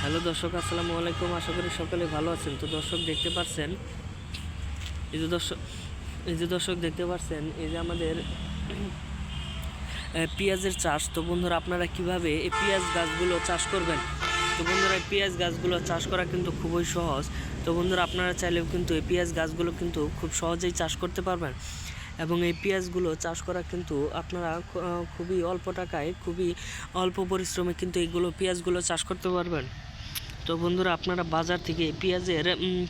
Hello দর্শক, আসসালামু আলাইকুম। আশা করি সকলে ভালো আছেন। তো দর্শক দেখতে পাচ্ছেন, এই যে দর্শক দেখতে পাচ্ছেন, এই যে আমাদের পেঁয়াজের চাষ। তো বন্ধুরা, আপনারা কিভাবে এই পেঁয়াজ গাছগুলো চাষ করবেন? তো বন্ধুরা, এই পেঁয়াজ গাছগুলো চাষ করা কিন্তু খুবই সহজ। তো বন্ধুরা, আপনারা চাইলেও কিন্তু এই পেঁয়াজ গাছগুলো কিন্তু খুব সহজেই চাষ করতে পারবেন। এবং এই পেঁয়াজগুলো চাষ করা কিন্তু আপনারা খুবই অল্প টাকায়, খুবই অল্প পরিশ্রমে কিন্তু এইগুলো পেঁয়াজগুলো চাষ করতে পারবেন। তো বন্ধুরা, আপনারা বাজার থেকে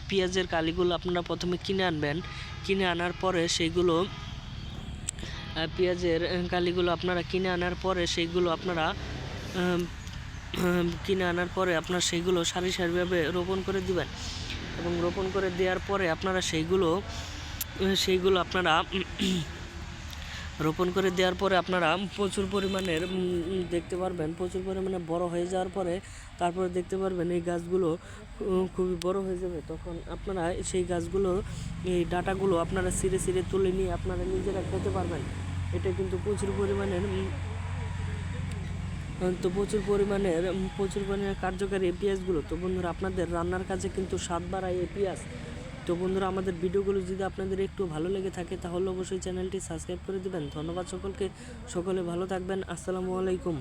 পেঁয়াজের কালিগুলো আপনারা প্রথমে কিনে আনবেন। কিনে আনার পরে সেইগুলো পেঁয়াজের কালিগুলো আপনারা কিনে আনার পরে সেইগুলো আপনারা কিনে আনার পরে আপনারা সেইগুলো সারি সারিভাবে রোপণ করে দিবেন। এবং রোপণ করে দেওয়ার পরে আপনারা সেইগুলো আপনারা রোপণ করে দেওয়ার পরে আপনারা প্রচুর পরিমাণের দেখতে পারবেন, প্রচুর পরিমাণে বড় হয়ে যাওয়ার পরে তারপরে দেখতে পারবেন এই গাছগুলো খুবই বড় হয়ে যাবে। তখন আপনারা সেই গাছগুলো, এই ডাঁটাগুলো আপনারা ছিঁড়ে ছিঁড়ে তুলে নিয়ে আপনারা নিজেরা খেতে পারবেন। এটা কিন্তু প্রচুর পরিমাণের কার্যকারী এই পেঁয়াজগুলো। তো বন্ধুরা, আপনাদের রান্নার কাজে কিন্তু স্বাদ বাড়ায় এই পেঁয়াজ। তো বন্ধুরা, আমাদের ভিডিওগুলো যদি আপনাদের একটু ভালো লেগে থাকে তাহলে অবশ্যই চ্যানেলটি সাবস্ক্রাইব করে দিবেন। ধন্যবাদ সকলকে, সকলে ভালো থাকবেন। আসসালামু আলাইকুম।